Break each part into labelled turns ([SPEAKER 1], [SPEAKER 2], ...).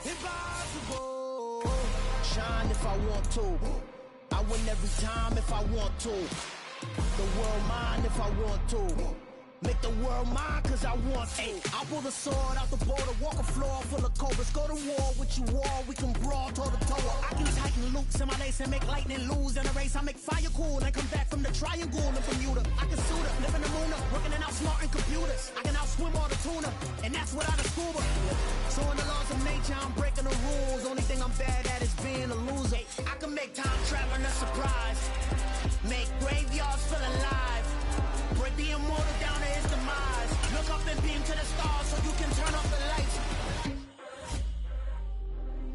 [SPEAKER 1] Impossible. Shine if I want to. I win every time if I want to. The world mine if I want to. Make the world mine cause I want to. I'll pull the sword out the border, walk a floor full of cobras. Go to war with you all, we can brawl toe to toe. I can tighten loops in my lace and make lightning lose in a race. I make fire cool and come back from the triangle in Bermuda. I can suit up, live in the moon up, working and outsmarting computers. I can outswim all the tuna, and that's without a scuba. So in the laws of nature, I'm breaking the rules. Only thing I'm bad at is being a loser. I can make time traveling a surprise. Make graveyards feel alive. Break the immortal down to his demise. Look up and beam to the stars so you can turn off the lights.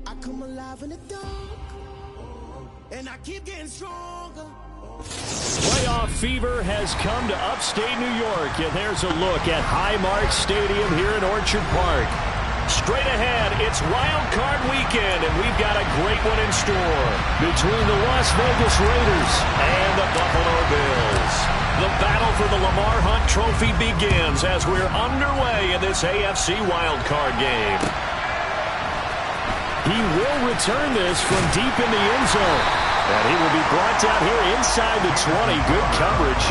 [SPEAKER 1] I come alive in the dark, and I keep getting stronger.
[SPEAKER 2] Playoff fever has come to upstate New York, and there's a look at Highmark Stadium here in Orchard Park. Straight ahead, it's Wild Card Weekend, and we've got a great one in store between the Las Vegas Raiders and the Buffalo Bills. The battle for the Lamar Hunt Trophy begins as we're underway in this AFC Wild Card game. He will return this from deep in the end zone, and he will be brought down here inside the 20. Good coverage.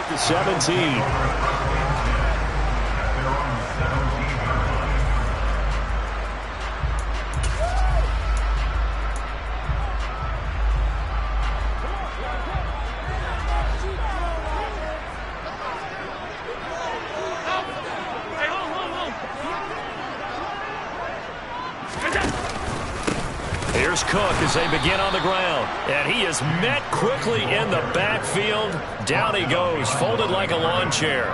[SPEAKER 2] To 17. Here's Cook as they begin on the ground. And he is met quickly in the backfield. Down he goes, folded like a lawn chair.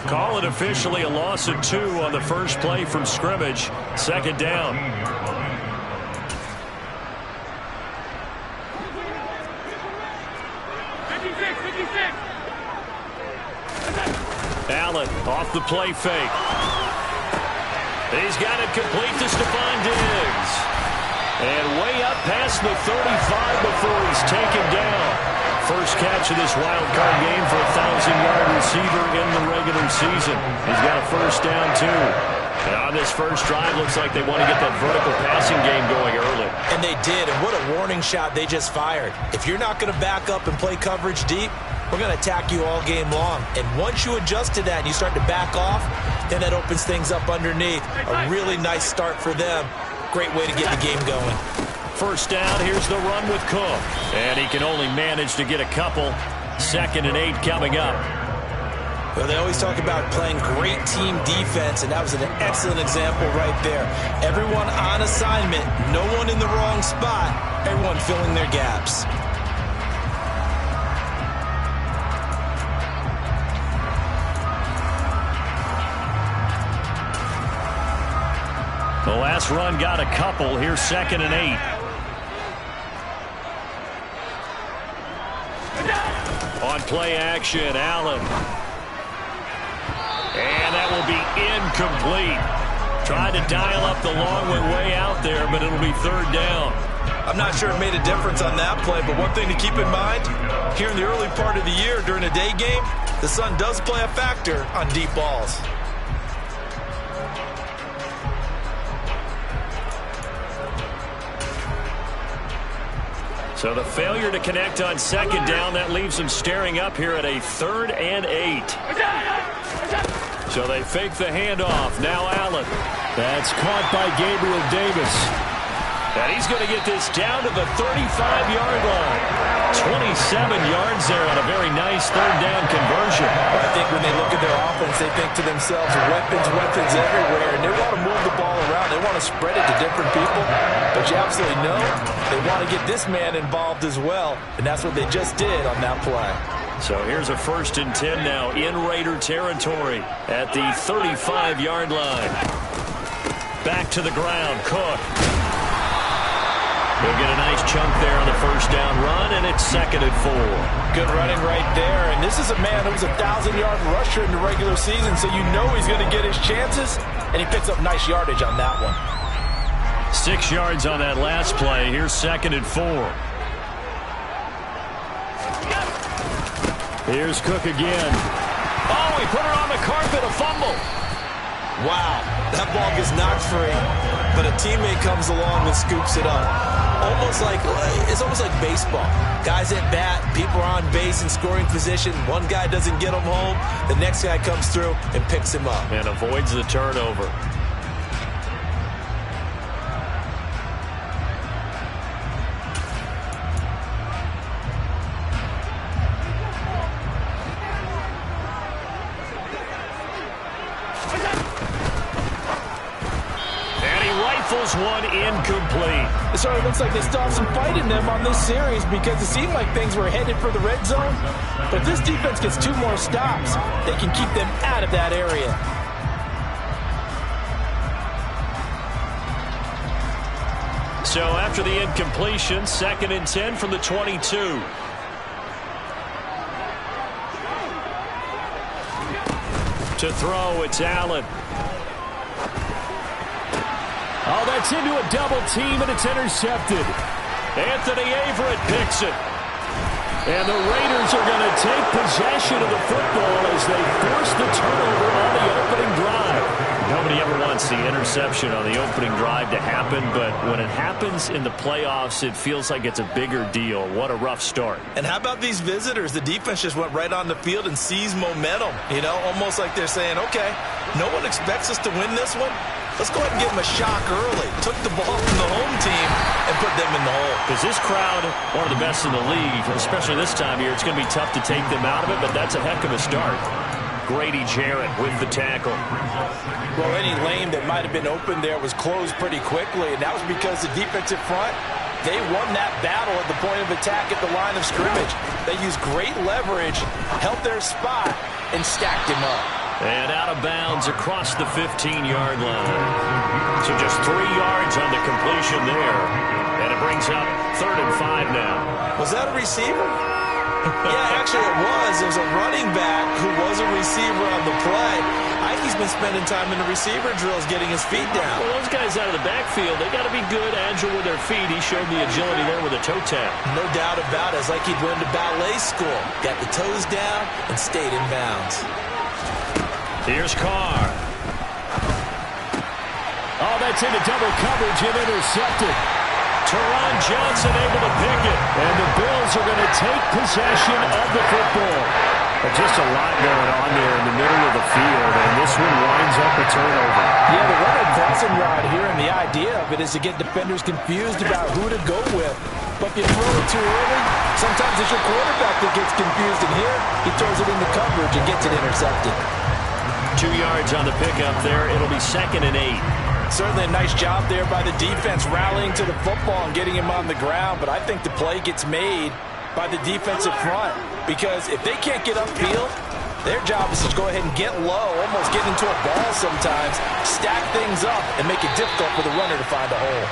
[SPEAKER 2] Call it officially a loss of 2 on the first play from scrimmage. Second down. Allen off the play fake. He's got it complete to Stephon Diggs. And way up past the 35 before he's taken down. First catch of this wild card game for a 1,000-yard receiver in the regular season. He's got a first down, too. And on this first drive, looks like they want to get that vertical passing game going early.
[SPEAKER 3] And they did, and what a warning shot they just fired. If you're not going to back up and play coverage deep, we're going to attack you all game long. And once you adjust to that and you start to back off, then that opens things up underneath. A really nice start for them. Great way to get the game going.
[SPEAKER 2] First down, here's the run with Cook. And he can only manage to get a couple. 2nd and 8 coming up.
[SPEAKER 3] Well, they always talk about playing great team defense, and that was an excellent example right there. Everyone on assignment, no one in the wrong spot, everyone filling their gaps.
[SPEAKER 2] The last run got a couple. Here's 2nd and 8. On play action, Allen. And that will be incomplete. Tried to dial up the long one way out there, but it'll be 3rd down.
[SPEAKER 3] I'm not sure it made a difference on that play, but one thing to keep in mind, here in the early part of the year during a day game, the sun does play a factor on deep balls.
[SPEAKER 2] So the failure to connect on 2nd down, that leaves them staring up here at a 3rd and 8. So they fake the handoff. Now Allen. That's caught by Gabriel Davis. And he's going to get this down to the 35-yard line. 27 yards there on a very nice third down conversion.
[SPEAKER 3] I think when they look at their offense, they think to themselves, weapons everywhere, and they want to move the ball around. They want to spread it to different people. But you absolutely know they want to get this man involved as well, and that's what they just did on that play.
[SPEAKER 2] So here's a 1st and 10 now in Raider territory at the 35-yard line. Back to the ground, Cook. They'll get a nice chunk there on the first down run, and it's 2nd and 4.
[SPEAKER 3] Good running right there, and this is a man who was a 1,000-yard rusher in the regular season, so you know he's going to get his chances, and he picks up nice yardage on that one.
[SPEAKER 2] 6 yards on that last play. Here's 2nd and 4. Here's Cook again. Oh, he put it on the carpet, a fumble.
[SPEAKER 3] Wow, that ball gets knocked free, but a teammate comes along and scoops it up. It's almost like baseball. Guys at bat, people are on base in scoring position. One guy doesn't get him home. The next guy comes through and picks him up.
[SPEAKER 2] And avoids the turnover. One incomplete.
[SPEAKER 3] It sort of looks like they still have some fight in them on this series because it seemed like things were headed for the red zone. But if this defense gets 2 more stops, they can keep them out of that area.
[SPEAKER 2] So after the incompletion, 2nd and 10 from the 22. To throw, it's Allen. Oh, that's into a double team, and it's intercepted. Anthony Averett picks it. And the Raiders are going to take possession of the football as they force the turnover on the opening drive. Nobody ever wants the interception on the opening drive to happen, but when it happens in the playoffs, it feels like it's a bigger deal. What a rough start.
[SPEAKER 3] And how about these visitors? The defense just went right on the field and seized momentum. You know, almost like they're saying, okay, no one expects us to win this one. Let's go ahead and give them a shock early. Took the ball from the home team and put them in the hole.
[SPEAKER 2] Because this crowd, one of the best in the league, especially this time of year, it's going to be tough to take them out of it, but that's a heck of a start. Grady Jarrett with the tackle.
[SPEAKER 3] Well, any lane that might have been open there was closed pretty quickly, and that was because the defensive front, they won that battle at the point of attack at the line of scrimmage. They used great leverage, held their spot, and stacked him up.
[SPEAKER 2] And out of bounds across the 15-yard line. So just 3 yards on the completion there. And it brings up 3rd and 5 now.
[SPEAKER 3] Was that a receiver? Yeah, actually it was. There's a running back who was a receiver on the play. I think he's been spending time in the receiver drills getting his feet down.
[SPEAKER 2] Well, those guys out of the backfield, they got to be good, agile with their feet. He showed the agility there with a toe tap.
[SPEAKER 3] No doubt about it. It's like he'd went to ballet school. Got the toes down and stayed in bounds.
[SPEAKER 2] Here's Carr. Oh, that's into double coverage and intercepted. Teron Johnson able to pick it. And the Bills are going to take possession of the football. But just a lot going on there in the middle of the field, and this one winds up a turnover.
[SPEAKER 3] Yeah, the running crossing yard here, and the idea of it is to get defenders confused about who to go with. But if you throw it too early, sometimes it's your quarterback that gets confused, and here he throws it into coverage and gets it intercepted.
[SPEAKER 2] 2 yards on the pickup there. It'll be 2nd and 8.
[SPEAKER 3] Certainly a nice job there by the defense rallying to the football and getting him on the ground, but I think the play gets made by the defensive front because if they can't get upfield, their job is to go ahead and get low, almost get into a ball sometimes, stack things up, and make it difficult for the runner to find a hole.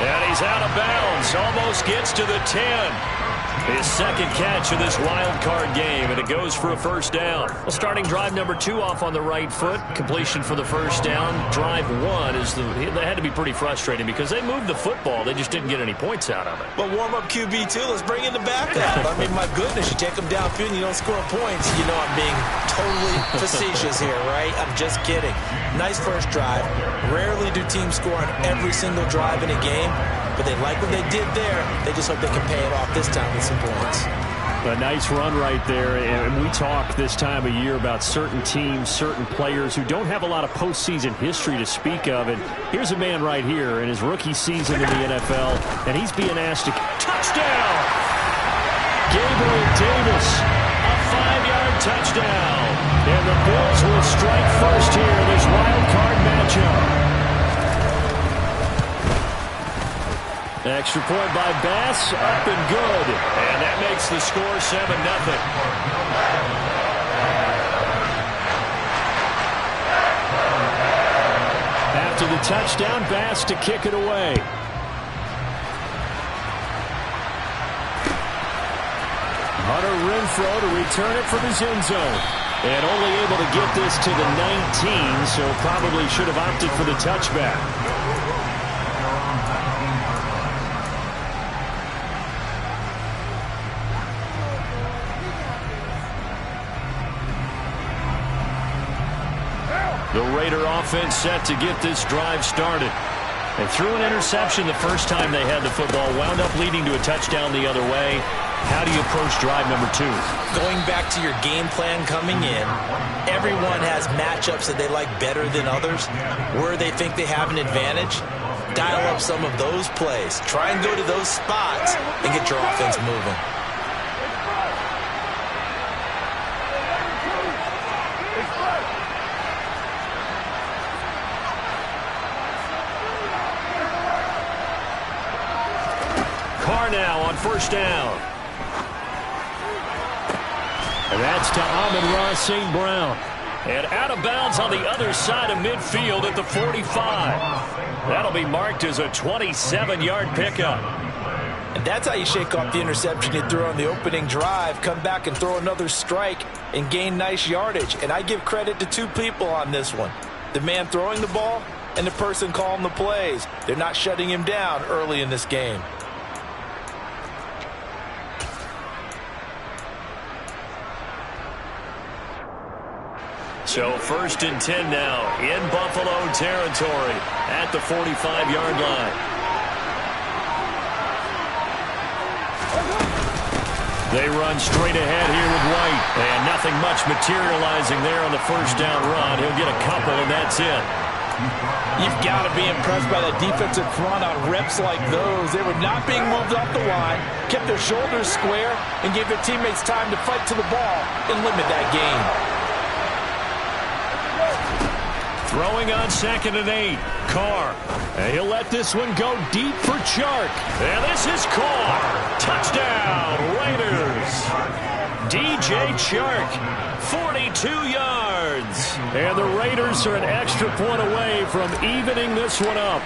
[SPEAKER 2] And he's out of bounds, almost gets to the 10. His second catch of this wild card game, and it goes for a first down. Well, starting drive number 2 off on the right foot. Completion for the first down. Drive 1 that had to be pretty frustrating because they moved the football. They just didn't get any points out of it.
[SPEAKER 3] But warm-up QB, too. Let's bring in the backup. I mean, my goodness, you take them downfield and you don't score points. You know I'm being totally facetious here, right? I'm just kidding. Nice first drive. Rarely do teams score on every single drive in a game. But they like what they did there. They just hope they can pay it off this time with some points.
[SPEAKER 2] A nice run right there, and we talk this time of year about certain teams, certain players who don't have a lot of postseason history to speak of, and here's a man right here in his rookie season in the NFL, and he's being asked to touchdown! Gabriel Davis, a 5-yard touchdown, and the Bills will strike first here in this wild card matchup. Extra point by Bass, up and good. And that makes the score 7-0. After the touchdown, Bass to kick it away. Hunter Renfrow to return it from his end zone. And only able to get this to the 19, so probably should have opted for the touchback. The Raider offense set to get this drive started. They threw an interception the first time they had the football, wound up leading to a touchdown the other way. How do you approach drive number 2?
[SPEAKER 3] Going back to your game plan coming in, everyone has matchups that they like better than others. Where they think they have an advantage, dial up some of those plays. Try and go to those spots and get your offense moving.
[SPEAKER 2] Now on first down. And that's to Amon-Ra St. Brown. And out of bounds on the other side of midfield at the 45. That'll be marked as a 27-yard pickup.
[SPEAKER 3] And that's how you shake off the interception you threw on the opening drive, come back and throw another strike and gain nice yardage. And I give credit to two people on this one. The man throwing the ball and the person calling the plays. They're not shutting him down early in this game.
[SPEAKER 2] So 1st and 10 now in Buffalo territory at the 45-yard line. They run straight ahead here with White. And nothing much materializing there on the first down run. He'll get a couple, and that's it.
[SPEAKER 3] You've got to be impressed by the defensive front on reps like those. They were not being moved off the line, kept their shoulders square, and gave their teammates time to fight to the ball and limit that gain.
[SPEAKER 2] Throwing on 2nd and 8. Carr. And he'll let this one go deep for Chark. And this is caught. Touchdown, Raiders. DJ Chark, 42 yards. And the Raiders are an extra point away from evening this one up.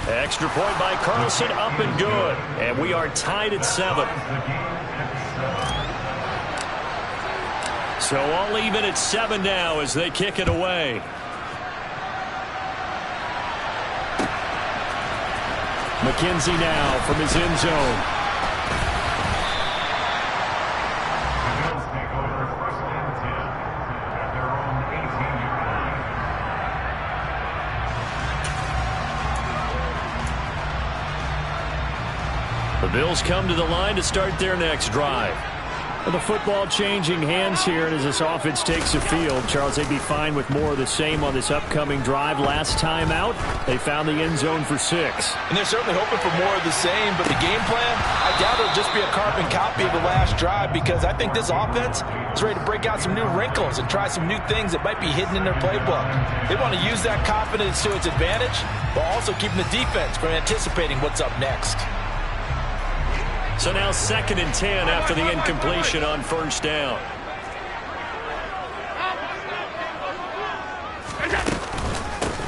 [SPEAKER 2] Extra point by Carlson, up and good. And we are tied at 7. So all even at 7 now as they kick it away. McKenzie now from his end zone. The Bills come to the line to start their next drive. The football changing hands here, and as this offense takes the field, Charles, they'd be fine with more of the same on this upcoming drive. Last time out, they found the end zone for 6.
[SPEAKER 3] And they're certainly hoping for more of the same, but the game plan, I doubt it'll just be a carbon copy of the last drive, because I think this offense is ready to break out some new wrinkles and try some new things that might be hidden in their playbook. They want to use that confidence to its advantage, while also keeping the defense from anticipating what's up next.
[SPEAKER 2] So now 2nd and 10 after the incompletion on first down.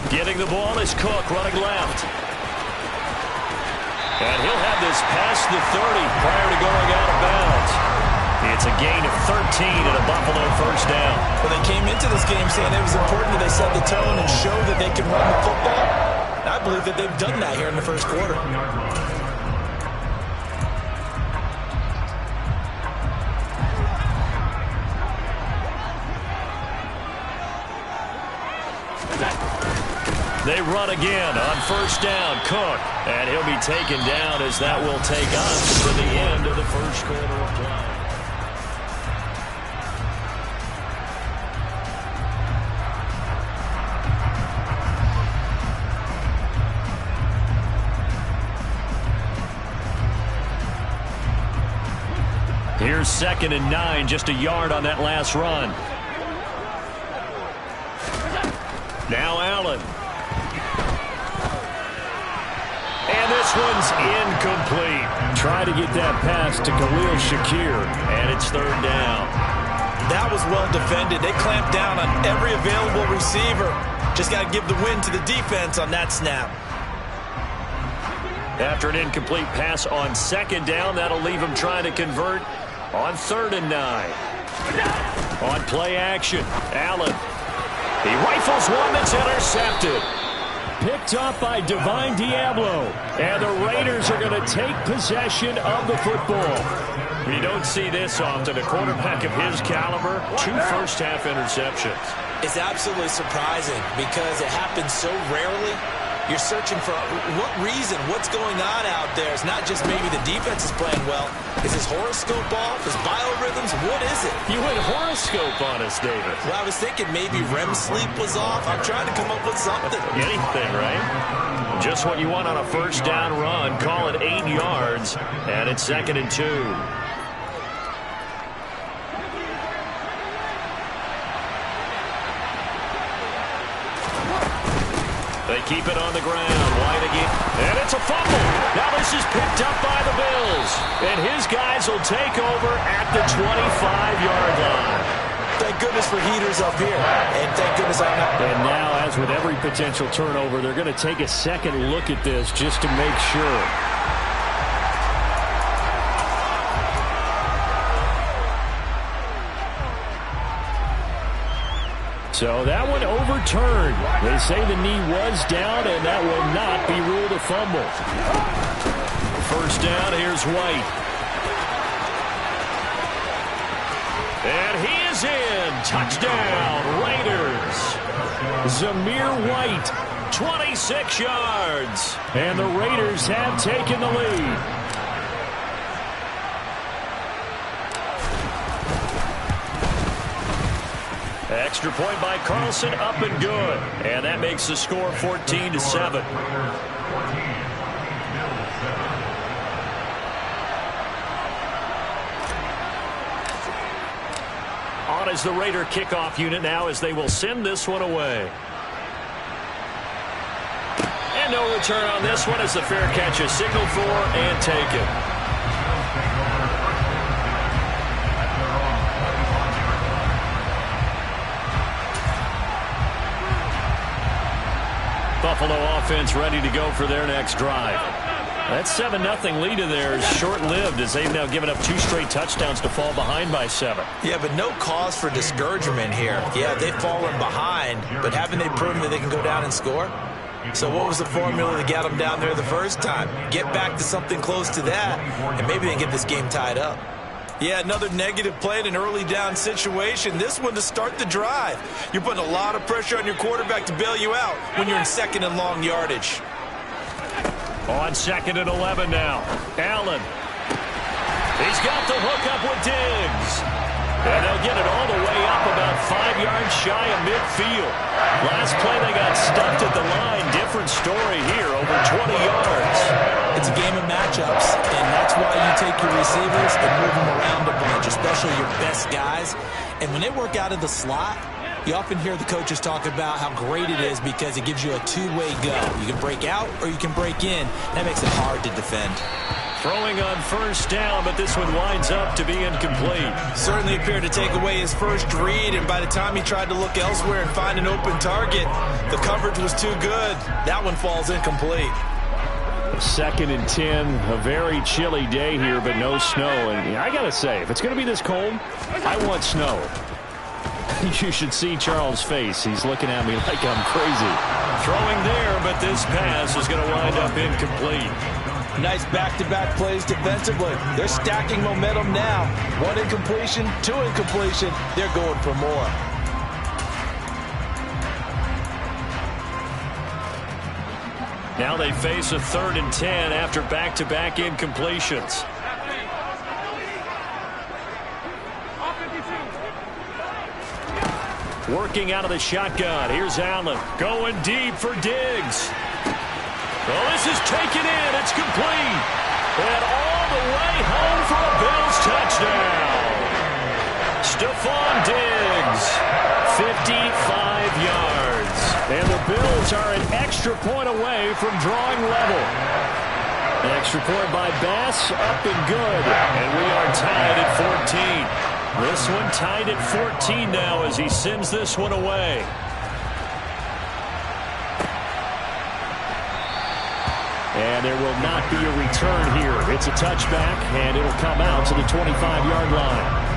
[SPEAKER 2] Getting the ball is Cook running left. And he'll have this past the 30 prior to going out of bounds. It's a gain of 13 and a Buffalo first down.
[SPEAKER 3] Well, they came into this game saying it was important that they set the tone and show that they can run the football. And I believe that they've done that here in the first quarter.
[SPEAKER 2] They run again on first down. Cook, and he'll be taken down as that will take us to the end of the first quarter of play. Here's 2nd and 9, just a yard on that last run. Now Allen. And this one's incomplete. Try to get that pass to Khalil Shakir, and it's 3rd down.
[SPEAKER 3] That was well defended. They clamped down on every available receiver. Just got to give the win to the defense on that snap.
[SPEAKER 2] After an incomplete pass on 2nd down, that'll leave him trying to convert on 3rd and 9. On play action, Allen. He rifles one that's intercepted. Picked up by Divine Diablo. And the Raiders are going to take possession of the football. You don't see this often. A quarterback of his caliber, 2 first-half interceptions.
[SPEAKER 3] It's absolutely surprising because it happens so rarely. You're searching for what reason, what's going on out there. It's not just maybe the defense is playing well. Is his horoscope off? His biorhythms? What is it?
[SPEAKER 2] You went horoscope on us, David.
[SPEAKER 3] Well, I was thinking maybe REM sleep was off. I'm trying to come up with something.
[SPEAKER 2] Anything, right? Just what you want on a first down run. Call it 8 yards, and it's 2nd and 2. They keep it on the ground. White again. And it's a fumble. Now this is picked up by the Bills. And his guys will take over at the 25-yard line.
[SPEAKER 3] Thank goodness for heaters up here. And thank goodness I'm not.
[SPEAKER 2] And now, as with every potential turnover, they're going to take a second look at this just to make sure. So that one overturned. They say the knee was down, and that will not be ruled a fumble. First down, here's White. And he is in. Touchdown, Raiders. Zamir White, 26 yards. And the Raiders have taken the lead. Extra point by Carlson, up and good. And that makes the score 14-7. On is the Raider kickoff unit now as they will send this one away. And no return on this one as the fair catch is signaled for and taken. Buffalo offense ready to go for their next drive. That 7-0 lead of theirs short-lived as they've now given up 2 straight touchdowns to fall behind by 7.
[SPEAKER 3] Yeah, but no cause for discouragement here. Yeah, they've fallen behind, but haven't they proven that they can go down and score? So what was the formula to get them down there the first time? Get back to something close to that, and maybe they can get this game tied up. Yeah, another negative play in an early down situation. This one to start the drive. You're putting a lot of pressure on your quarterback to bail you out when you're in 2nd and long yardage.
[SPEAKER 2] On 2nd and 11 now. Allen. He's got the hook up with Diggs. And they'll get it all the way up about 5 yards shy of midfield. Last play they got stuffed at the line. Different story here, over 20 yards.
[SPEAKER 3] It's a game of matchups, and that's why you take your receivers and move them around a bunch, especially your best guys. And when they work out of the slot, you often hear the coaches talk about how great it is because it gives you a two-way go. You can break out or you can break in. That makes it hard to defend.
[SPEAKER 2] Throwing on first down, but this one winds up to be incomplete.
[SPEAKER 3] Certainly appeared to take away his first read, and by the time he tried to look elsewhere and find an open target, the coverage was too good. That one falls incomplete.
[SPEAKER 2] 2nd and 10, a very chilly day here, but no snow. And I got to say, if it's going to be this cold, I want snow. You should see Charles' face. He's looking at me like I'm crazy. Throwing there, but this pass is going to wind up incomplete.
[SPEAKER 3] Nice back-to-back plays defensively. They're stacking momentum now. 1 incompletion, 2 incompletion. They're going for more.
[SPEAKER 2] Now they face a 3rd and 10 after back-to-back incompletions. Working out of the shotgun. Here's Allen. Going deep for Diggs. Oh, this is taken in. It's complete. And all the way home for a Bills touchdown. Stephon Diggs, 55 yards. And the Bills are an extra point away from drawing level. An extra point by Bass, up and good. And we are tied at 14. This one tied at 14 now as he sends this one away. And there will not be a return here. It's a touchback, and it'll come out to the 25-yard line.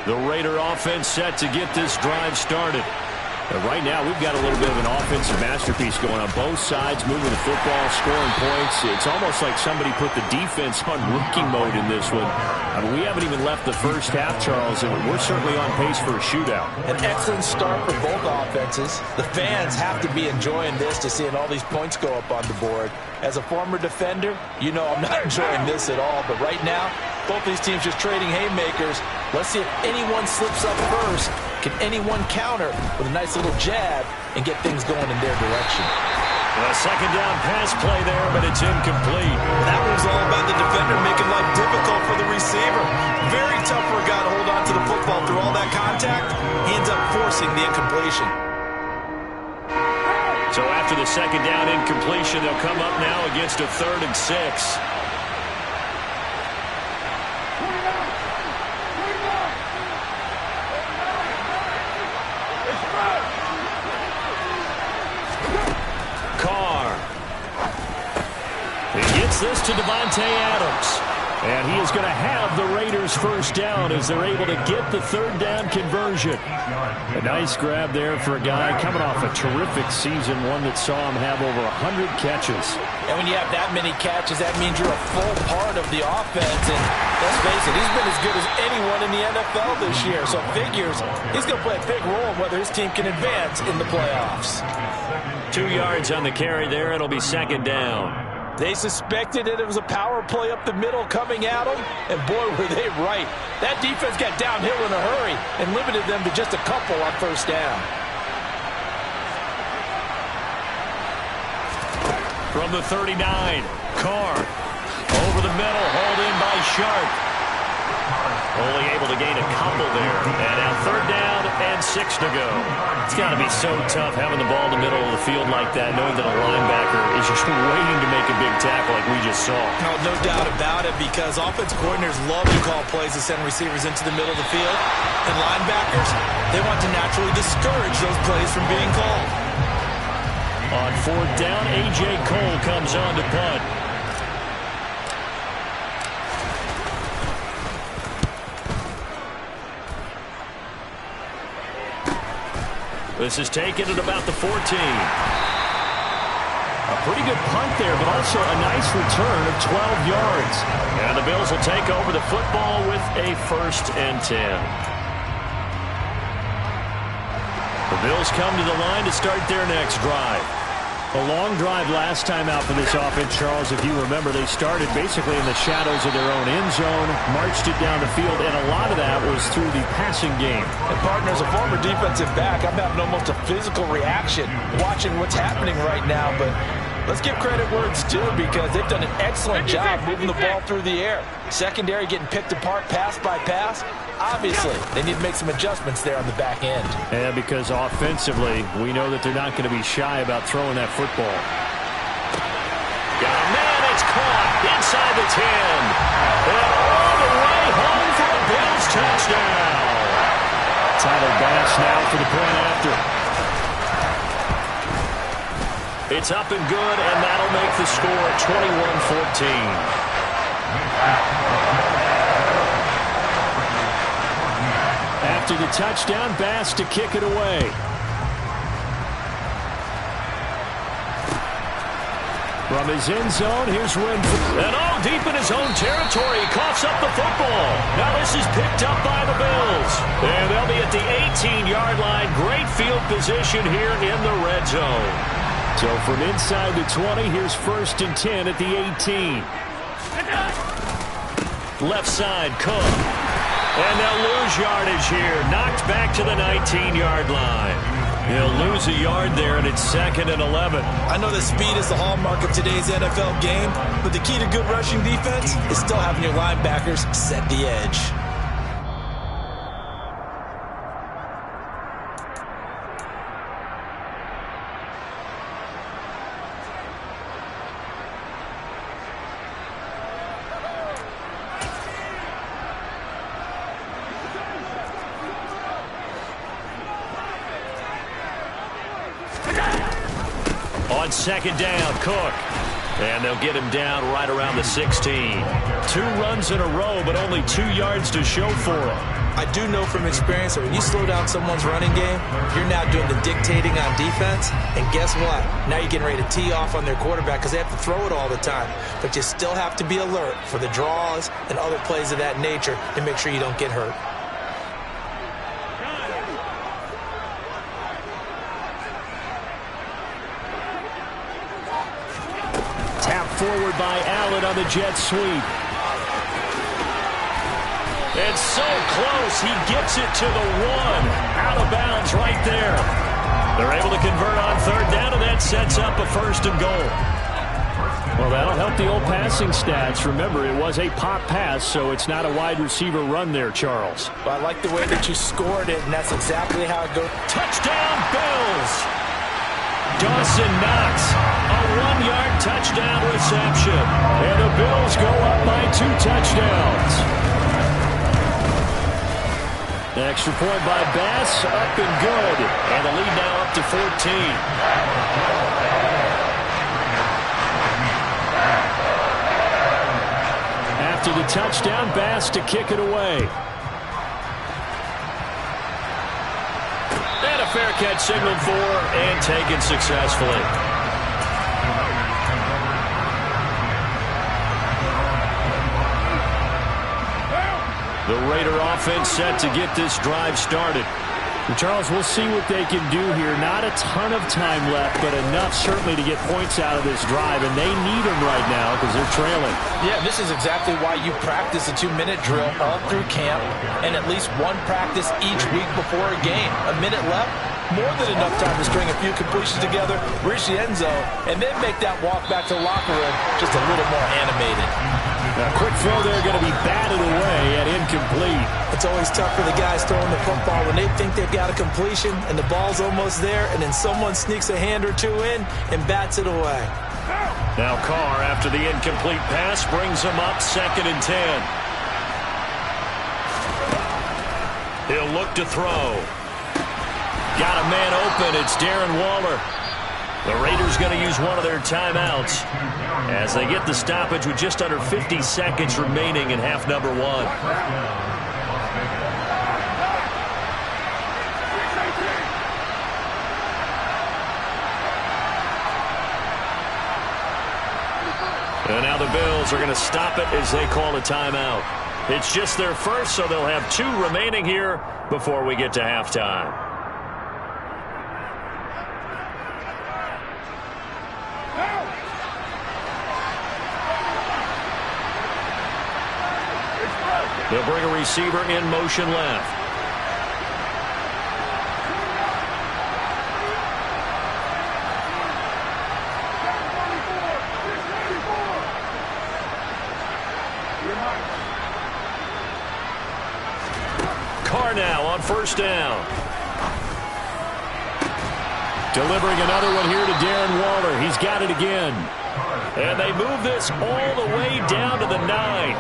[SPEAKER 2] The Raider offense set to get this drive started. Right now, we've got a little bit of an offensive masterpiece going on both sides, moving the football, scoring points. It's almost like somebody put the defense on rookie mode in this one. I mean, we haven't even left the first half, Charles, and we're certainly on pace for a shootout.
[SPEAKER 3] An excellent start for both offenses. The fans have to be enjoying this to seeing all these points go up on the board. As a former defender, you know I'm not enjoying this at all, but right now, both these teams just trading haymakers. Let's see if anyone slips up first. Can anyone counter with a nice little jab and get things going in their direction?
[SPEAKER 2] A second down pass play there, but it's incomplete.
[SPEAKER 3] That was all about the defender making life difficult for the receiver. Very tough for a guy to hold on to the football through all that contact. He ends up forcing the incompletion.
[SPEAKER 2] So after the second down incompletion, they'll come up now against a 3rd and 6. This to Devontae Adams. And he is going to have the Raiders first down as they're able to get the 3rd down conversion. A nice grab there for a guy coming off a terrific season, one that saw him have over 100 catches.
[SPEAKER 3] And when you have that many catches, that means you're a full part of the offense. And let's face it, he's been as good as anyone in the NFL this year. So figures he's going to play a big role in whether his team can advance in the playoffs.
[SPEAKER 2] 2 yards on the carry there. It'll be 2nd down.
[SPEAKER 3] They suspected that it was a power play up the middle coming at them, and boy, were they right. That defense got downhill in a hurry and limited them to just a couple on 1st down.
[SPEAKER 2] From the 39, Carr over the middle, hauled in by Sharp. Only able to gain a couple there. And now 3rd down and 6 to go. It's got to be so tough having the ball in the middle of the field like that, knowing that a linebacker is just waiting to make a big tackle like we just saw.
[SPEAKER 3] No doubt about it, because offensive coordinators love to call plays to send receivers into the middle of the field. And linebackers, they want to naturally discourage those plays from being called.
[SPEAKER 2] On 4th down, A.J. Cole comes on to punt. This is taken at about the 14. A pretty good punt there, but also a nice return of 12 yards. And the Bills will take over the football with a 1st and 10. The Bills come to the line to start their next drive. A long drive last time out for this offense, Charles. If you remember, they started basically in the shadows of their own end zone, marched it down the field, and a lot of that was through the passing game.
[SPEAKER 3] And partner, as a former defensive back, I'm having almost a physical reaction watching what's happening right now. But let's give credit where it's due, because they've done an excellent job moving the ball through the air. Secondary getting picked apart pass by pass. Obviously, they need to make some adjustments there on the back end.
[SPEAKER 2] Yeah, because offensively, we know that they're not going to be shy about throwing that football. Got a man, it's caught inside the 10. And all the way home for a Bills touchdown. Tyler Bass now for the point after. It's up and good, and that'll make the score 21-14. After the touchdown, Bass to kick it away. From his end zone, here's Renfrew. And all deep in his own territory. He coughs up the football. Now this is picked up by the Bills. And they'll be at the 18-yard line. Great field position here in the red zone. So from inside the 20, here's 1st and 10 at the 18. Left side, Cook. And they'll lose yardage here. Knocked back to the 19-yard line. He'll lose a yard there, and it's 2nd and 11.
[SPEAKER 3] I know that speed is the hallmark of today's NFL game, but the key to good rushing defense is still having your linebackers set the edge.
[SPEAKER 2] On 2nd down, Cook. And they'll get him down right around the 16. 2 runs in a row, but only 2 yards to show for him.
[SPEAKER 3] I do know from experience that when you slow down someone's running game, you're now doing the dictating on defense. And guess what? Now you're getting ready to tee off on their quarterback because they have to throw it all the time. But you still have to be alert for the draws and other plays of that nature to make sure you don't get hurt.
[SPEAKER 2] Forward by Allen on the jet sweep. And so close, he gets it to the 1. Out of bounds right there. They're able to convert on 3rd down, and that sets up a 1st and goal. Well, that'll help the old passing stats. Remember, it was a pop pass, so it's not a wide receiver run there, Charles.
[SPEAKER 3] Well, I like the way that you scored it, and that's exactly how it goes.
[SPEAKER 2] Touchdown, Bills! Dawson Knox, a 1-yard touchdown reception. And the Bills go up by 2 touchdowns. The extra point by Bass, up and good. And the lead now up to 14. After the touchdown, Bass to kick it away. And a fair catch signaled for and taken successfully. The Raider offense set to get this drive started. And Charles, we'll see what they can do here. Not a ton of time left, but enough certainly to get points out of this drive, and they need them right now because they're trailing.
[SPEAKER 3] Yeah, this is exactly why you practice a 2-minute drill all through camp and at least one practice each week before a game. A minute left, more than enough time to string a few completions together, reach the end zone, and then make that walk back to the locker room just a little more animated.
[SPEAKER 2] Now, quick throw there going to be batted away and incomplete.
[SPEAKER 3] It's always tough for the guys throwing the football when they think they've got a completion and the ball's almost there, and then someone sneaks a hand or 2 in and bats it away.
[SPEAKER 2] Now Carr, after the incomplete pass, brings him up 2nd and 10. He'll look to throw. Got a man open. It's Darren Waller. The Raiders going to use one of their timeouts as they get the stoppage with just under 50 seconds remaining in half number 1. And now the Bills are going to stop it as they call a timeout. It's just their first, so they'll have 2 remaining here before we get to halftime. They'll bring a receiver in motion left. Carr now on 1st down. Delivering another one here to Darren Waller. He's got it again. And they move this all the way down to the 9.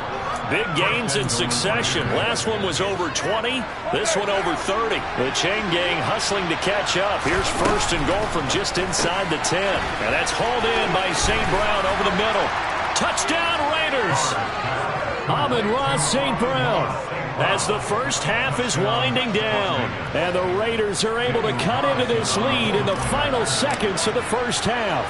[SPEAKER 2] Big gains in succession. Last one was over 20. This one over 30. The chain gang hustling to catch up. Here's 1st and goal from just inside the 10. And that's hauled in by St. Brown over the middle. Touchdown Raiders! Amon-Ra St. Brown as the first half is winding down. And the Raiders are able to cut into this lead in the final seconds of the first half.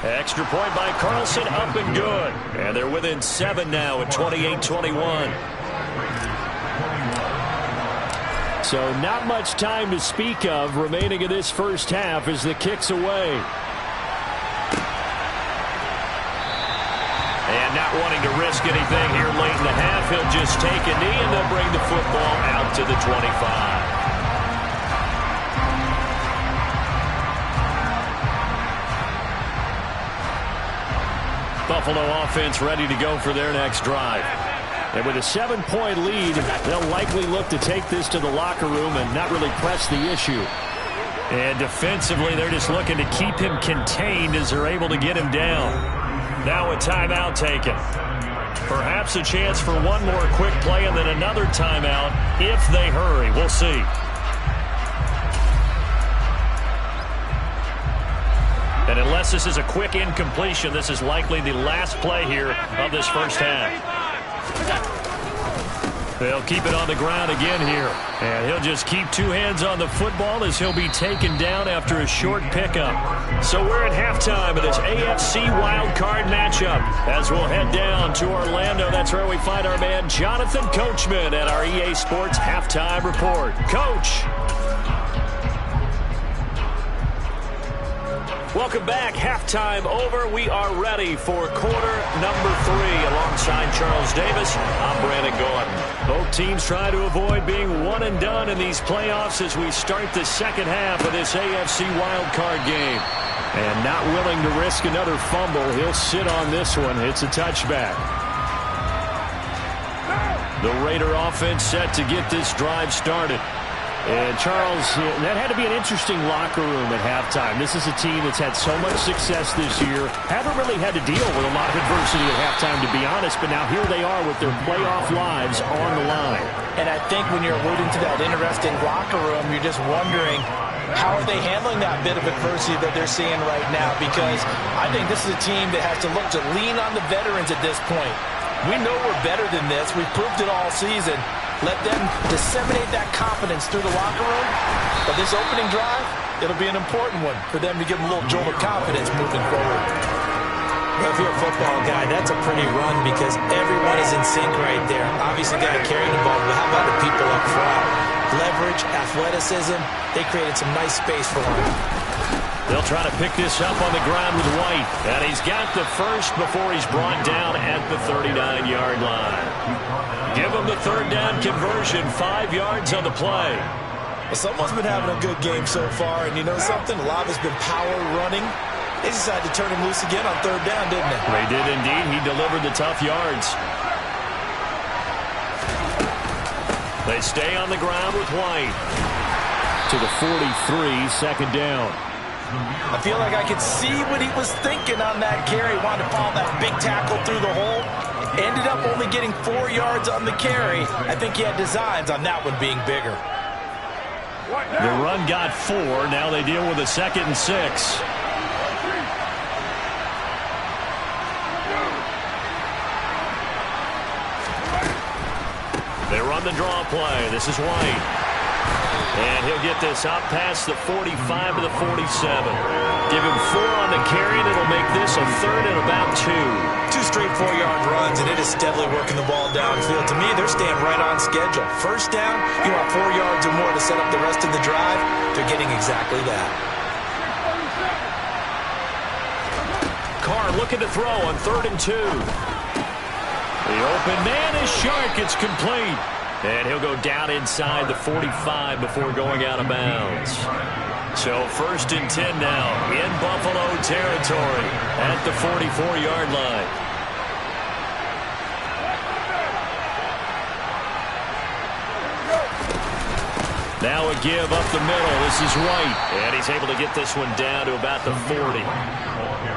[SPEAKER 2] Extra point by Carlson, up and good. And they're within 7 now at 28-21. So not much time to speak of remaining in this first half as the kick's away. And not wanting to risk anything here late in the half, he'll just take a knee and they'll bring the football out to the 25. Buffalo offense ready to go for their next drive. And with a 7-point lead, they'll likely look to take this to the locker room and not really press the issue. And defensively, they're just looking to keep him contained as they're able to get him down. Now a timeout taken. Perhaps a chance for one more quick play and then another timeout if they hurry. We'll see. And unless this is a quick incompletion, this is likely the last play here of this first half. They'll keep it on the ground again here. And he'll just keep two hands on the football as he'll be taken down after a short pickup. So we're at halftime of this AFC wildcard matchup. As we'll head down to Orlando, that's where we find our man Jonathan Coachman at our EA Sports Halftime Report. Coach. Welcome back. Halftime over. We are ready for quarter number 3. Alongside Charles Davis, I'm Brandon Gordon. Both teams try to avoid being one and done in these playoffs as we start the second half of this AFC wildcard game. And not willing to risk another fumble, he'll sit on this one. It's a touchback. The Raider offense set to get this drive started. And, Charles, that had to be an interesting locker room at halftime. This is a team that's had so much success this year. Haven't really had to deal with a lot of adversity at halftime, to be honest. But now here they are with their playoff lives on the line.
[SPEAKER 3] And I think when you're alluding to that interesting locker room, you're just wondering, how are they handling that bit of adversity that they're seeing right now? Because I think this is a team that has to look to lean on the veterans at this point. We know we're better than this. We've proved it all season. Let them disseminate that confidence through the locker room. But this opening drive, it'll be an important one for them to give them a little jolt of confidence moving forward. Well, if you're a football guy, that's a pretty run because everyone is in sync right there. Obviously, got to carry the ball, but how about the people up front? Leverage, athleticism, they created some nice space for him.
[SPEAKER 2] They'll try to pick this up on the ground with White. And he's got the first before he's brought down at the 39-yard line. Give him the third down conversion, 5 yards on the play.
[SPEAKER 3] Well, someone's been having a good game so far, and you know something? A lot of it's been power running. They decided to turn him loose again on third down, didn't they?
[SPEAKER 2] They did indeed. He delivered the tough yards. They stay on the ground with White. To the 43, second down.
[SPEAKER 3] I feel like I could see what he was thinking on that carry. Wanted to follow that big tackle through the hole. Ended up only getting 4 yards on the carry. I think he had designs on that one being bigger.
[SPEAKER 2] The run got 4. Now they deal with a 2nd and 6. They run the draw play. This is White. And he'll get this out past the 45 to the 47. Give him 4 on the carry, and it'll make this a 3rd and about 2.
[SPEAKER 3] 2 straight 4-yard runs, and it is steadily working the ball downfield. To me, they're staying right on schedule. First down, you want 4 yards or more to set up the rest of the drive. They're getting exactly that.
[SPEAKER 2] Carr looking to throw on 3rd and 2. The open man is Shark. It's complete. And he'll go down inside the 45 before going out of bounds. So 1st and 10 now in Buffalo territory at the 44-yard line. Now a give up the middle. This is White. And he's able to get this one down to about the 40.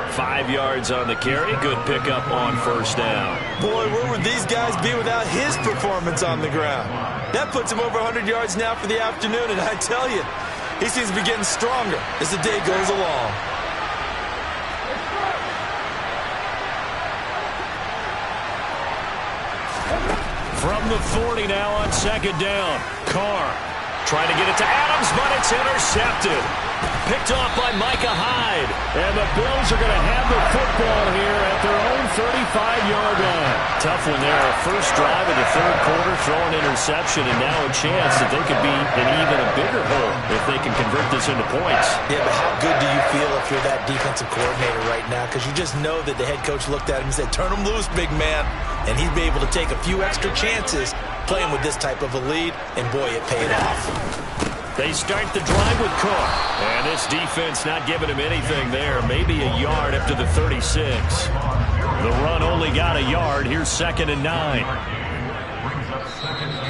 [SPEAKER 2] 5 yards on the carry. Good pickup on 1st down.
[SPEAKER 3] Boy, where would these guys be without his performance on the ground? That puts him over 100 yards now for the afternoon, and I tell you, he seems to be getting stronger as the day goes along.
[SPEAKER 2] From the 40 now on 2nd down. Carr trying to get it to Adams, but it's intercepted. Picked off by Micah Hyde. And the Bills are going to have the football here at their own 35-yard line. Tough one there. First drive of the third quarter, throwing interception, and now a chance that they could be in even a bigger hole if they can convert this into points.
[SPEAKER 3] Yeah, but how good do you feel if you're that defensive coordinator right now? Because you just know that the head coach looked at him and said, turn him loose, big man. And he'd be able to take a few extra chances playing with this type of a lead, and boy, it paid off.
[SPEAKER 2] They start the drive with Cook. And this defense not giving him anything there. Maybe a yard up to the 36. The run only got a yard. Here's 2nd and 9.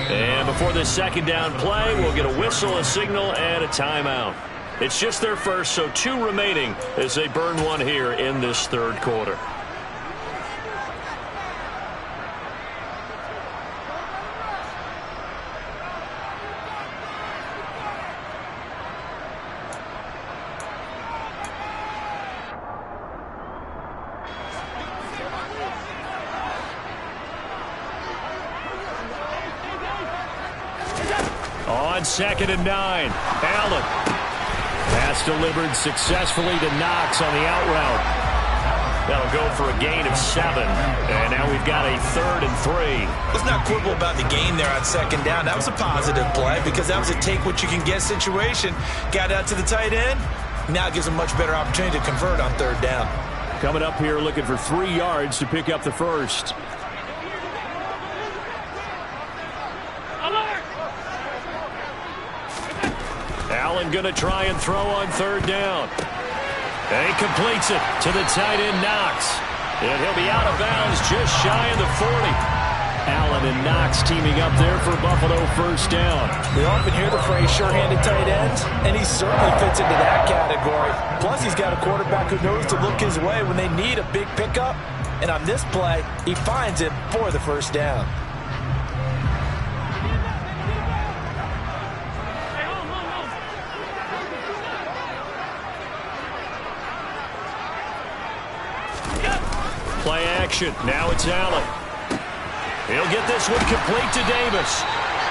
[SPEAKER 2] And before the second down play, we'll get a whistle, a signal, and a timeout. It's just their first, so 2 remaining as they burn one here in this third quarter. On 2nd and 9, Allen. Pass delivered successfully to Knox on the out route. That'll go for a gain of 7. And now we've got a 3rd and 3.
[SPEAKER 3] Let's not quibble about the gain there on 2nd down. That was a positive play because that was a take-what-you-can-get situation. Got out to the tight end. Now it gives a much better opportunity to convert on 3rd down.
[SPEAKER 2] Coming up here looking for 3 yards to pick up the first. Allen going to try and throw on 3rd down. And he completes it to the tight end, Knox. And he'll be out of bounds just shy of the 40. Allen and Knox teaming up there for Buffalo 1st down.
[SPEAKER 3] We often hear the phrase sure-handed tight ends, and he certainly fits into that category. Plus, he's got a quarterback who knows to look his way when they need a big pickup. And on this play, he finds it for the 1st down.
[SPEAKER 2] Play action. Now it's Allen. He'll get this one complete to Davis.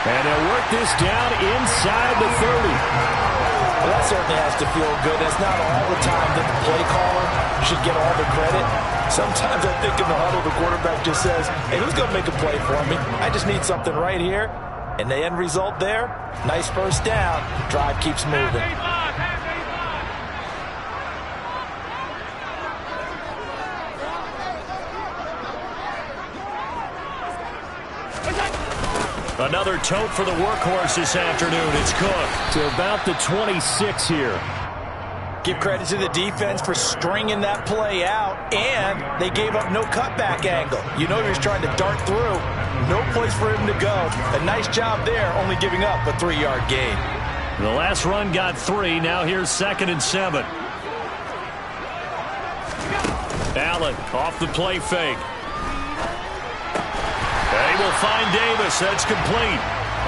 [SPEAKER 2] And he'll work this down inside the 30.
[SPEAKER 3] Well, that certainly has to feel good. It's not all the time that the play caller should get all the credit. Sometimes I think in the huddle, the quarterback just says, hey, who's going to make a play for me? I just need something right here. And the end result there, nice 1st down. Drive keeps moving.
[SPEAKER 2] Another tote for the workhorse this afternoon. It's Cook to about the 26 here.
[SPEAKER 3] Give credit to the defense for stringing that play out, and they gave up no cutback angle. You know he was trying to dart through. No place for him to go. A nice job there, only giving up a 3-yard gain.
[SPEAKER 2] The last run got 3. Now here's 2nd and 7. Allen off the play fake. And he will find Davis. That's complete.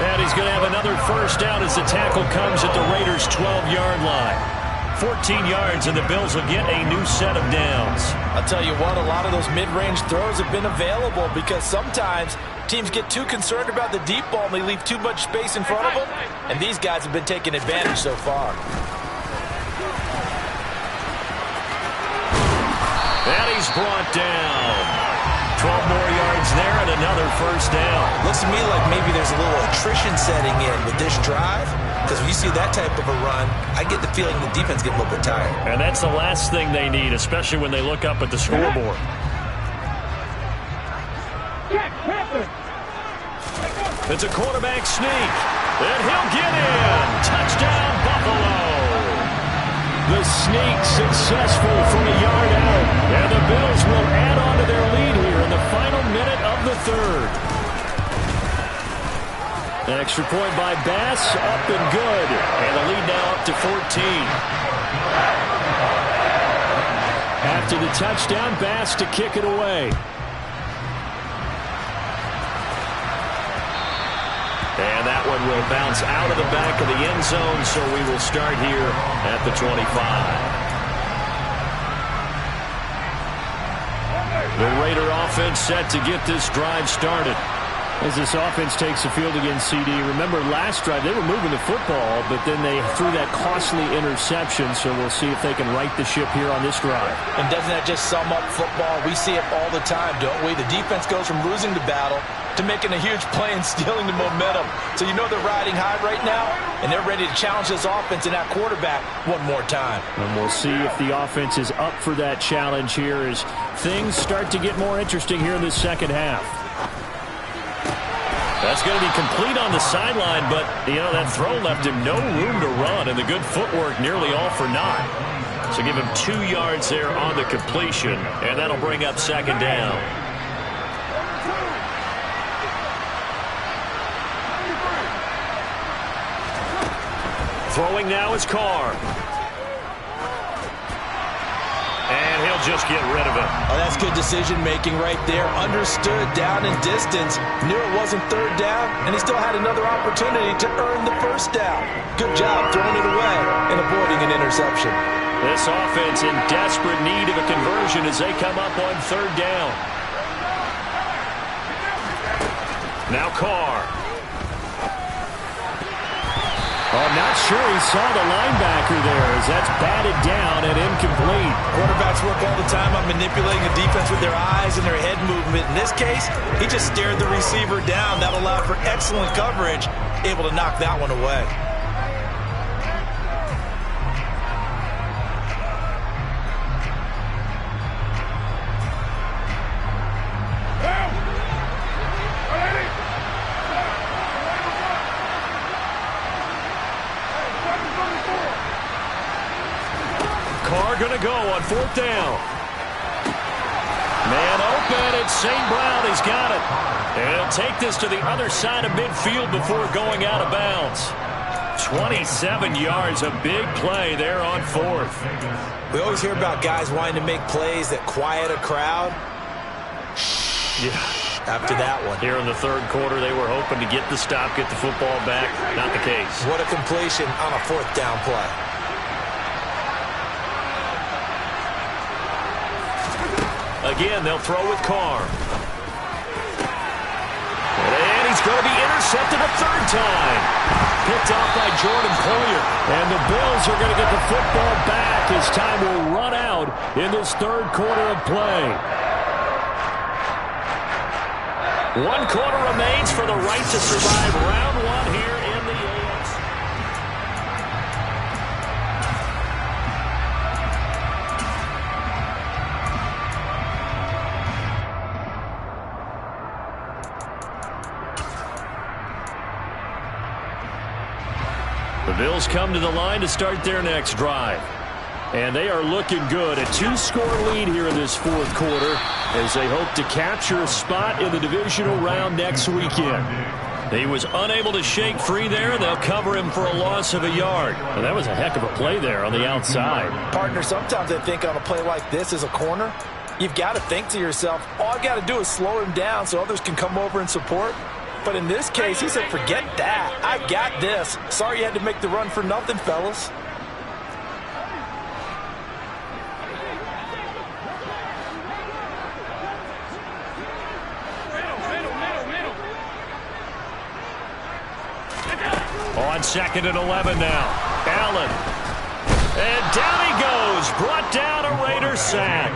[SPEAKER 2] And he's going to have another 1st down as the tackle comes at the Raiders' 12-yard line. 14 yards, and the Bills will get a new set of downs.
[SPEAKER 3] I'll tell you what, a lot of those mid-range throws have been available because sometimes teams get too concerned about the deep ball and they leave too much space in front of them, and these guys have been taking advantage so far.
[SPEAKER 2] And he's brought down. 12 more yards there and another 1st down.
[SPEAKER 3] Looks to me like maybe there's a little attrition setting in with this drive, because when you see that type of a run, I get the feeling the defense gets a little bit tired.
[SPEAKER 2] And that's the last thing they need, especially when they look up at the scoreboard. It's a quarterback sneak, and he'll get in. Touchdown, Buffalo. The sneak successful from a yard out, and the Bills will add on to their lead here in the final minute of the 3rd. Extra point by Bass, up and good, and the lead now up to 14. After the touchdown, Bass to kick it away. And that one will bounce out of the back of the end zone, so we will start here at the 25. The Raider offense set to get this drive started. As this offense takes the field against CD, remember last drive they were moving the football, but then they threw that costly interception, so we'll see if they can right the ship here on this drive.
[SPEAKER 3] And doesn't that just sum up football? We see it all the time, don't we? The defense goes from losing the battle to making a huge play and stealing the momentum. So you know they're riding high right now, and they're ready to challenge this offense and that quarterback one more time.
[SPEAKER 2] And we'll see if the offense is up for that challenge here as things start to get more interesting here in the second half. That's going to be complete on the sideline, but, that throw left him no room to run, and the good footwork nearly all for naught. So give him 2 yards there on the completion, and that'll bring up second down. Throwing now is Carr. And he'll just get rid of it.
[SPEAKER 3] Oh, that's good decision-making right there. Understood down and distance. Knew it wasn't third down, and he still had another opportunity to earn the first down. Good job throwing it away and avoiding an interception.
[SPEAKER 2] This offense in desperate need of a conversion as they come up on third down. Now Carr. Oh, not sure he saw the linebacker there as that's batted down and incomplete.
[SPEAKER 3] Quarterbacks work all the time on manipulating the defense with their eyes and their head movement. In this case, he just stared the receiver down. That allowed for excellent coverage, able to knock that one away.
[SPEAKER 2] Going to go on fourth down. Man open, it's St. Brown. He's got it. And he'll take this to the other side of midfield before going out of bounds. 27 yards, a big play there on fourth.
[SPEAKER 3] We always hear about guys wanting to make plays that quiet a crowd.
[SPEAKER 2] Yeah.
[SPEAKER 3] After that one.
[SPEAKER 2] Here in the third quarter, they were hoping to get the stop, get the football back. Not the case.
[SPEAKER 3] What a completion on a fourth down play.
[SPEAKER 2] Again, they'll throw with Carr. And he's going to be intercepted a third time. Picked off by Jordan Poyer. And the Bills are going to get the football back as time will run out in this third quarter of play. 1 quarter remains for the right to survive round 1 here in the AFC. The Bills come to the line to start their next drive. And they are looking good. A 2-score lead here in this fourth quarter as they hope to capture a spot in the divisional round next weekend. He was unable to shake free there, and they'll cover him for a loss of a yard. And that was a heck of a play there on the outside.
[SPEAKER 3] Partner, sometimes I think on a play like this as a corner, you've got to think to yourself, all I've got to do is slow him down so others can come over and support. But in this case, he said, forget that. I got this. Sorry you had to make the run for nothing, fellas.
[SPEAKER 2] On 2nd and 11 now. Allen. And down he goes. Brought down a Raider sack.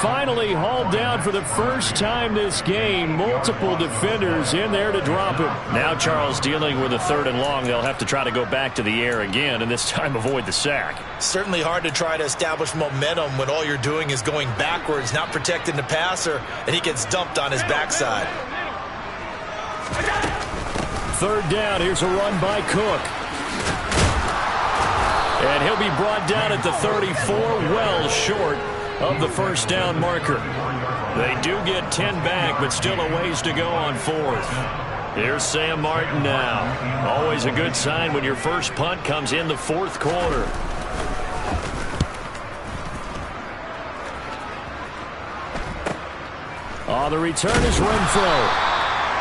[SPEAKER 2] Finally hauled down for the first time this game. Multiple defenders in there to drop him. Now Charles dealing with a 3rd and long. They'll have to try to go back to the air again and this time avoid the sack.
[SPEAKER 3] Certainly hard to try to establish momentum when all you're doing is going backwards, not protecting the passer, and he gets dumped on his backside.
[SPEAKER 2] 3rd down. Here's a run by Cook. And he'll be brought down at the 34, well short of the first down marker. They do get 10 back, but still a ways to go on 4th. Here's Sam Martin now. Always a good sign when your first punt comes in the 4th quarter. The return is Renfro.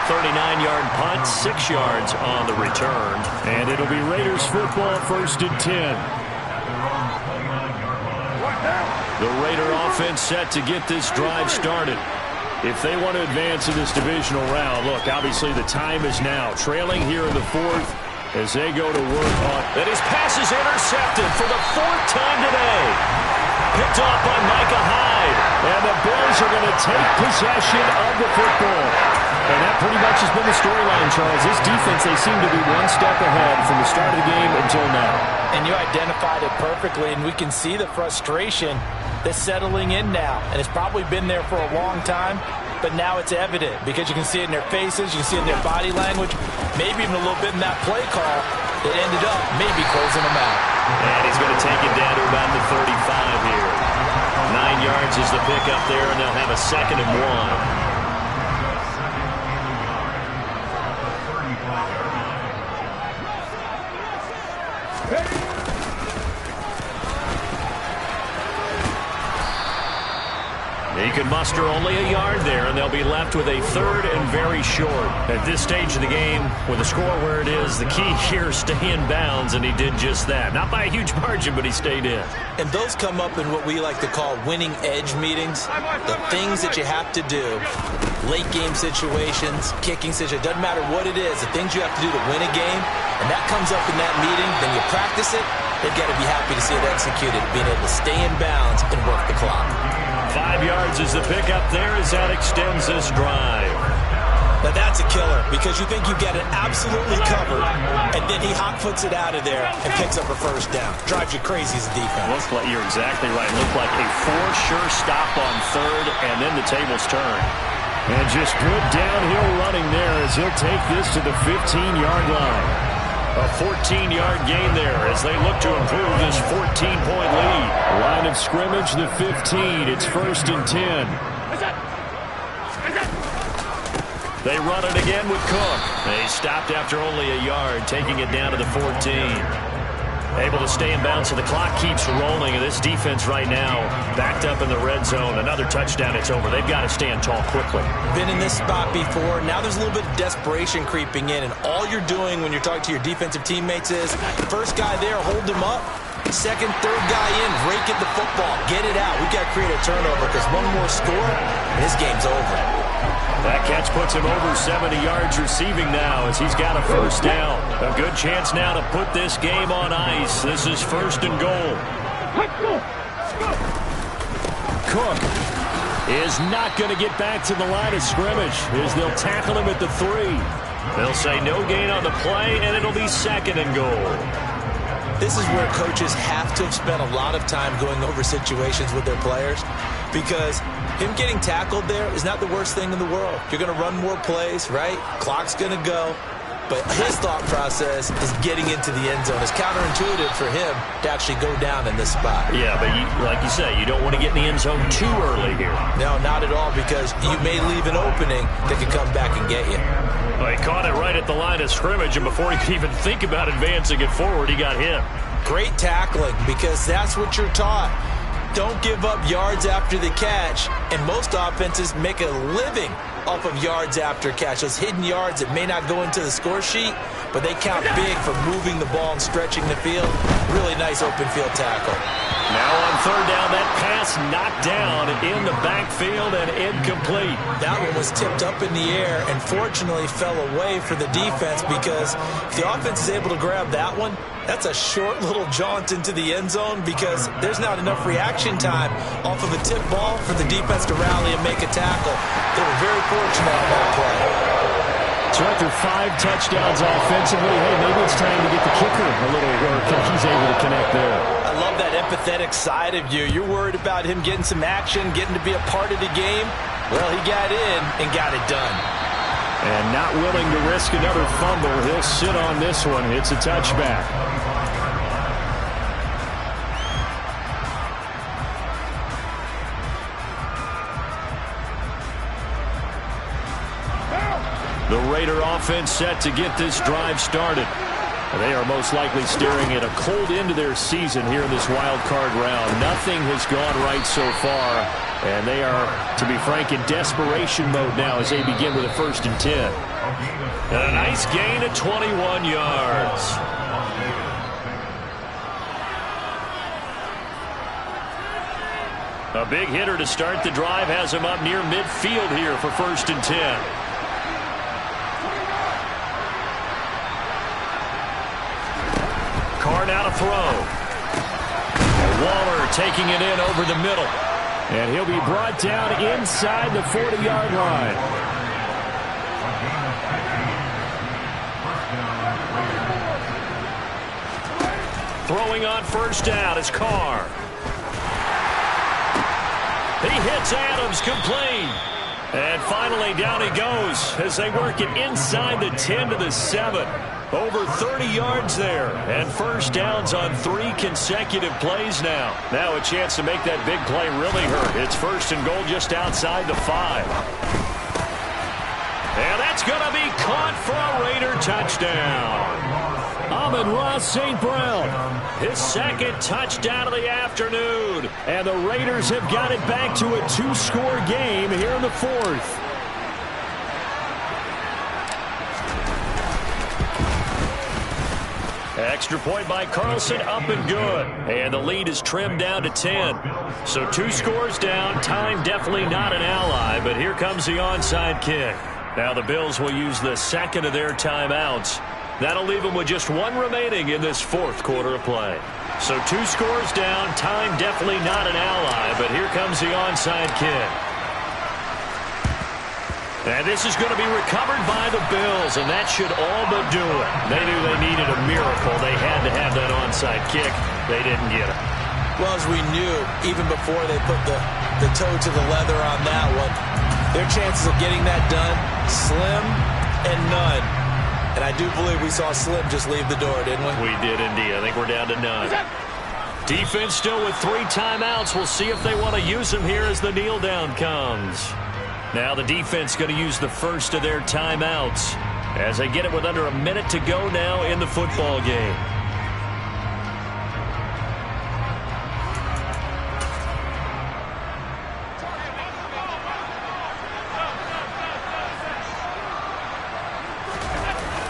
[SPEAKER 2] 39-yard punt, 6 yards on the return. And it'll be Raiders football, 1st and 10. The Raider offense set to get this drive started. if they want to advance in this divisional round. Look, obviously the time is now. Trailing here in the fourth as they go to work on. And his pass is intercepted for the fourth time today. Picked off by Micah Hyde. And the Bills are going to take possession of the football. And that pretty much has been the storyline, Charles. This defense, they seem to be one step ahead from the start of the game until now.
[SPEAKER 3] And you identified it perfectly, and we can see the frustration that's settling in now. And it's probably been there for a long time, but now it's evident because you can see it in their faces, you can see it in their body language, maybe even a little bit in that play call that ended up maybe closing them out.
[SPEAKER 2] And he's going to take it down to about the 35 here. 9 yards is the pickup there, and they'll have a 2nd and 1. He can muster only a yard there, and they'll be left with a 3rd and very short. At this stage of the game, with the score where it is, the key here is stay in bounds, and he did just that. Not by a huge margin, but he stayed in.
[SPEAKER 3] And those come up in what we like to call winning edge meetings. The things that you have to do, late game situations, kicking situations, doesn't matter what it is, the things you have to do to win a game, and that comes up in that meeting, then you practice it, they've got to be happy to see it executed, being able to stay in bounds and work the clock.
[SPEAKER 2] 5 yards is the pickup there as that extends this drive.
[SPEAKER 3] Now that's a killer because you think you've got it absolutely covered, and then he hot-foots it out of there and picks up a 1st down. Drives you crazy as a defense.
[SPEAKER 2] Looks like you're exactly right. Looked like a sure stop on 3rd, and then the tables turn. And just good downhill running there as he'll take this to the 15-yard line. A 14-yard gain there as they look to improve this 14-point lead. Line of scrimmage, the 15. It's 1st and 10. They run it again with Cook. They stopped after only a yard, taking it down to the 14. Able to stay in bounds, so the clock keeps rolling. And this defense right now, backed up in the red zone. Another touchdown, it's over. They've got to stand tall quickly.
[SPEAKER 3] Been in this spot before. Now there's a little bit of desperation creeping in. And all you're doing when you're talking to your defensive teammates is, first guy there, hold him up. Second, third guy in, rake at the football. Get it out. We've got to create a turnover because one more score, and this game's over.
[SPEAKER 2] That catch puts him over 70 yards receiving now as he's got a 1st down. A good chance now to put this game on ice. This is 1st and goal. Cook is not going to get back to the line of scrimmage as they'll tackle him at the 3. They'll say no gain on the play, and it'll be 2nd and goal.
[SPEAKER 3] This is where coaches have to have spent a lot of time going over situations with their players because him getting tackled there is not the worst thing in the world. You're going to run more plays, right? Clock's going to go. But his thought process is getting into the end zone. It's counterintuitive for him to actually go down in this spot.
[SPEAKER 2] Yeah, but like you say, you don't want to get in the end zone too early here.
[SPEAKER 3] No, not at all, because you may leave an opening that could come back and get you.
[SPEAKER 2] Well, he caught it right at the line of scrimmage, and before he could even think about advancing it forward, he got hit.
[SPEAKER 3] Great tackling, because that's what you're taught. Don't give up yards after the catch, and most offenses make a living off of yards after catch. Those hidden yards that may not go into the score sheet, but they count big for moving the ball and stretching the field. Really nice open field tackle.
[SPEAKER 2] Now on 3rd down, that pass knocked down in the backfield and incomplete.
[SPEAKER 3] That one was tipped up in the air and fortunately fell away for the defense, because if the offense is able to grab that one, that's a short little jaunt into the end zone, because there's not enough reaction time off of a tip ball for the defense to rally and make a tackle. They were very fortunate on that play.
[SPEAKER 2] So after 5 touchdowns offensively, hey, maybe it's time to get the kicker a little work, and he's able to connect there.
[SPEAKER 3] I love that empathetic side of you. You're worried about him getting some action, getting to be a part of the game. Well, he got in and got it done.
[SPEAKER 2] And not willing to risk another fumble, he'll sit on this one. It's a touchback. The Raider offense set to get this drive started. They are most likely staring at a cold end to their season here in this wild card round. Nothing has gone right so far, and they are, to be frank, in desperation mode now as they begin with a 1st and 10. And a nice gain at 21 yards. A big hitter to start the drive has him up near midfield here for 1st and 10. Carr now to throw. Waller taking it in over the middle. And he'll be brought down inside the 40-yard line. Throwing on 1st down is Carr. He hits Adams, complete. And finally down he goes as they work it inside the 10 to the 7. Over 30 yards there. And 1st downs on 3 consecutive plays now. Now a chance to make that big play really hurt. It's 1st and goal just outside the 5. And that's going to be caught for a Raider touchdown. Amon-Ra St. Brown, his 2nd touchdown of the afternoon. And the Raiders have got it back to a 2-score game here in the 4th. Extra point by Carlson, up and good. And the lead is trimmed down to 10. So 2 scores down, time definitely not an ally, but here comes the onside kick. Now the Bills will use the 2nd of their timeouts. That'll leave them with just 1 remaining in this 4th quarter of play. So 2 scores down, time definitely not an ally, but here comes the onside kick. And this is going to be recovered by the Bills, and that should all but do it. They knew they needed a miracle. They had to have that onside kick. They didn't get it.
[SPEAKER 3] Well, as we knew, even before they put the toe to the leather on that one, their chances of getting that done, slim and none. And I do believe we saw Slim just leave the door, didn't we?
[SPEAKER 2] We did indeed. I think we're down to none. Defense still with 3 timeouts. We'll see if they want to use them here as the kneel down comes. Now the defense going to use the 1st of their timeouts as they get it with under a minute to go now in the football game.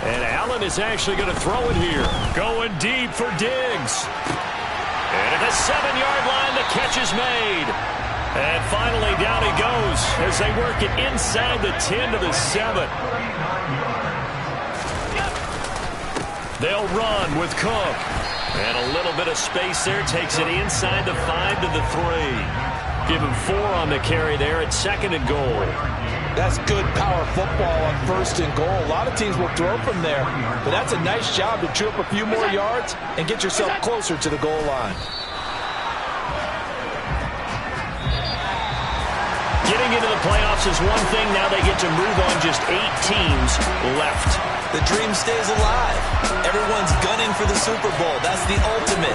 [SPEAKER 2] And Allen is actually going to throw it here. Going deep for Diggs. And at the 7-yard line, the catch is made. And finally, down he goes as they work it inside the 10 to the 7. They'll run with Cook. And a little bit of space there takes it inside the 5 to the 3. Give him 4 on the carry there at 2nd and goal.
[SPEAKER 3] That's good power football on 1st and goal. A lot of teams will throw from there, but that's a nice job to chew up a few more yards and get yourself closer to the goal line.
[SPEAKER 2] Getting into the playoffs is one thing. Now they get to move on just 8 teams left.
[SPEAKER 3] The dream stays alive. Everyone's gunning for the Super Bowl. That's the ultimate.